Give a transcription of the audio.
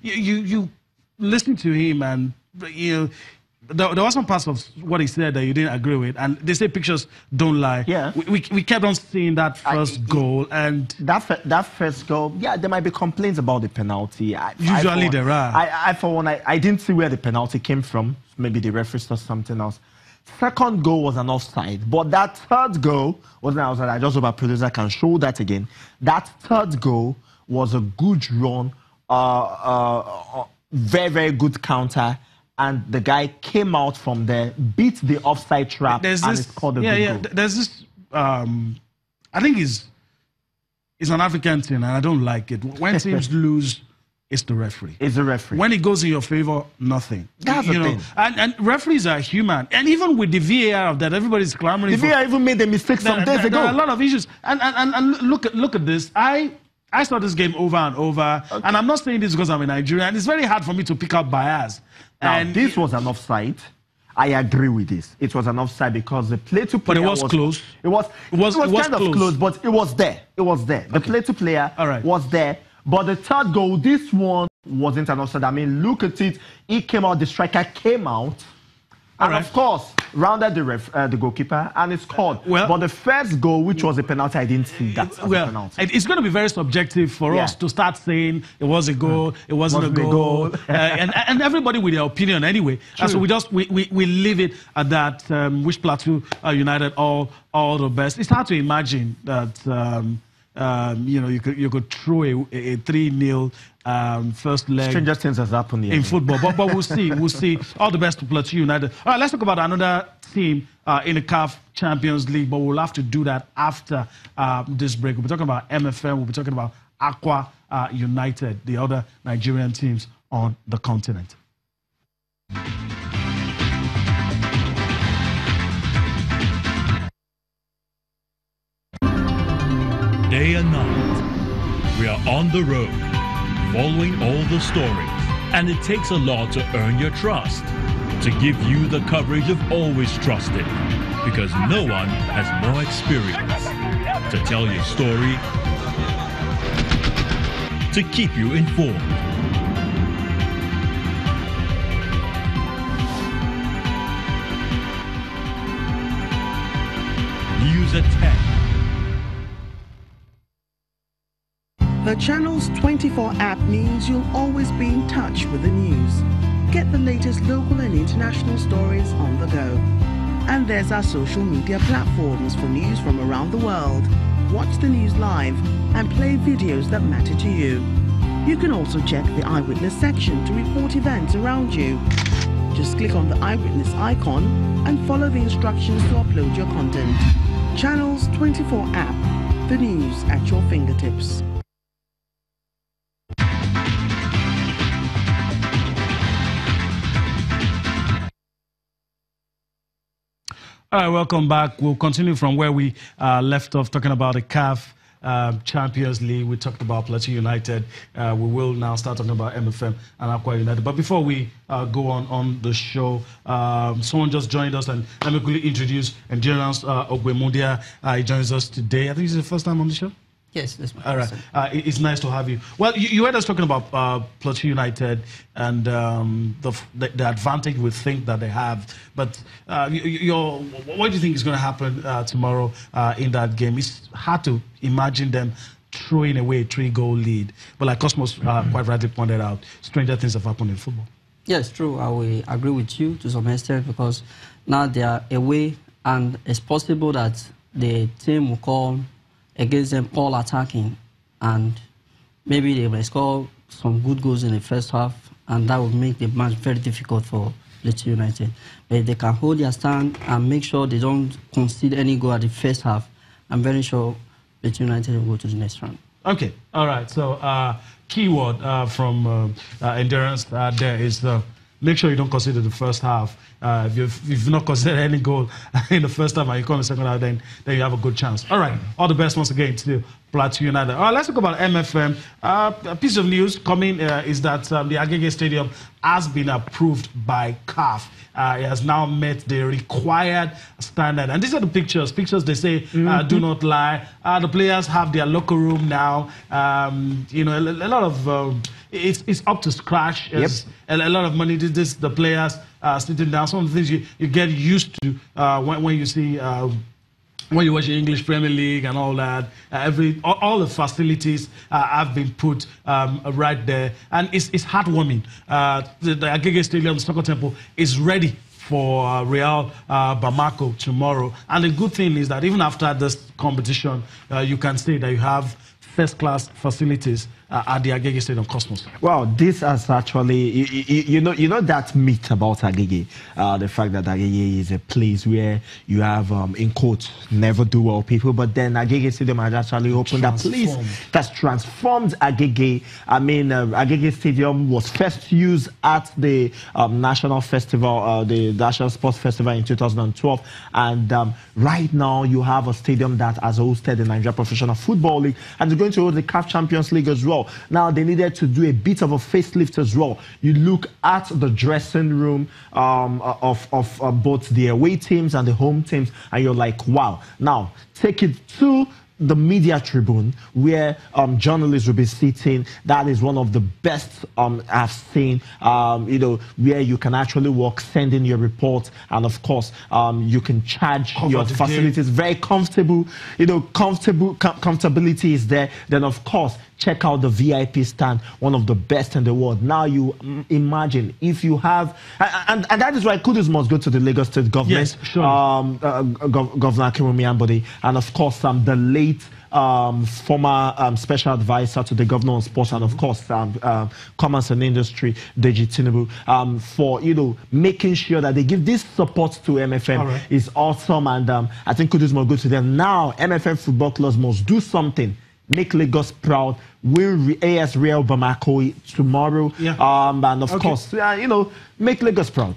you listen to him, and there were some parts of what he said that you didn't agree with, and they say pictures don't lie. Yeah. We kept on seeing that first goal, and that first goal, yeah, there might be complaints about the penalty. Usually there are. For one, I didn't see where the penalty came from. Maybe the referee saw something else. Second goal was an offside, but that third goal was an offside. I just hope our producer can show that again. That third goal was a good run, very, very good counter. And the guy came out from there, beat the offside trap, and scored a good goal. There's this, I think it's an African thing, and I don't like it. When teams lose, it's the referee. It's the referee. When it goes in your favor, nothing. That's the thing. And referees are human. And even with the VAR of that, everybody's clamoring. The VAR even made a mistake some days ago. There are a lot of issues. And look at this. I saw this game over and over, and I'm not saying this because I'm a Nigerian. It's very hard for me to pick out bias. Now, this was an offside. I agree with this. It was an offside because the play-to-player was close. It was kind of close, but it was there. It was there. The play-to-player was there. But the third goal, this one wasn't an offside. I mean, look at it. He came out. The striker came out. And of course, rounded the goalkeeper and it scored. But the first goal, which was a penalty, I didn't see that as a penalty. It's going to be very subjective for us to start saying it was a goal, it wasn't a goal, and everybody with their opinion anyway. So we leave it at that. Wish Plateau United all the best. It's hard to imagine that you could throw a 3-0 first leg. Stranger things has happened here in football, but we'll see. We'll see. All the best to Plateau United. All right, let's talk about another team in the CAF Champions League, but we'll have to do that after this break. We'll be talking about MFM. We'll be talking about Aqua United, the other Nigerian teams on the continent. Day and night, we are on the road, following all the stories, and it takes a lot to earn your trust, to give you the coverage you've always trusted, because no one has more experience to tell your story, to keep you informed. News at 10. The Channels 24 app means you'll always be in touch with the news. Get the latest local and international stories on the go. And there's our social media platforms for news from around the world. Watch the news live and play videos that matter to you. You can also check the Eyewitness section to report events around you. Just click on the Eyewitness icon and follow the instructions to upload your content. Channels 24 app, the news at your fingertips. All right, welcome back. We'll continue from where we left off, talking about the CAF Champions League. We talked about Plateau United. We will now start talking about MFM and Aqua United. But before we go on the show, someone just joined us, and let me quickly introduce Endurance Ogbemundia. He joins us today. I think this is the first time on the show. Yes, that's my All right. It's nice to have you. Well, you heard us talking about Plateau United and the advantage we think that they have. But what do you think is going to happen tomorrow in that game? It's hard to imagine them throwing away a 3-goal lead. But like Cosmos quite rightly pointed out, stranger things have happened in football. Yes, true. I will agree with you to some extent, because now they are away, and it's possible that the team will call against them all attacking, and maybe they will score some good goals in the first half, and that will make the match very difficult for Plateau United. But if they can hold their stand and make sure they don't concede any goal at the first half, I'm very sure Plateau United will go to the next round. Okay, all right. So keyword from Endurance there is make sure you don't consider the first half. If you've not considered any goal in the first half and you come in the second half, then you have a good chance. All right. All the best once again to Plateau United. All right, let's talk about MFM. A piece of news coming is that the Agege Stadium has been approved by CAF. It has now met the required standard. And these are the pictures. Pictures, they say, do not lie. The players have their locker room now. You know, a lot of... it's up to scratch. It's a lot of money. The players sitting down. Some of the things you get used to when you see... when you watch the English Premier League and all that, all the facilities have been put right there, and it's heartwarming. The Agege Stadium, Soccer Temple, is ready for Real Bamako tomorrow. And the good thing is that even after this competition, you can say that you have first-class facilities at the Agege Stadium Cosmos. Well, this has actually, you know that myth about Agege, the fact that Agege is a place where you have, in quotes, never do well people, but then Agege Stadium has actually opened a place that's transformed Agege. I mean, Agege Stadium was first used at the National Festival, the National Sports Festival in 2012, and right now you have a stadium that has hosted the Nigeria Professional Football League, and it's going to host the CAF Champions League as well. Now, they needed to do a bit of a facelift as well. You look at the dressing room of both the away teams and the home teams, and you're like, wow. Now, take it to the media tribune where journalists will be sitting. That is one of the best I've seen, you know, where you can actually walk, send in your report, and of course you can charge your facilities. Very comfortable, you know, comfortability is there. Then of course check out the VIP stand, one of the best in the world. Now you imagine if you have, and that is why kudos must go to the Lagos State government, yes, sure. Governor Akinwumi Ambode, and of course the late former special advisor to the governor on sports, and of course commerce and industry, Deji Tinubu, for, you know, making sure that they give this support to MFM. Is awesome, and I think kudos must go to them. Now MFM football clubs must do something. Make Lagos proud. Win AS Real Bamako tomorrow, and of course, you know, make Lagos proud.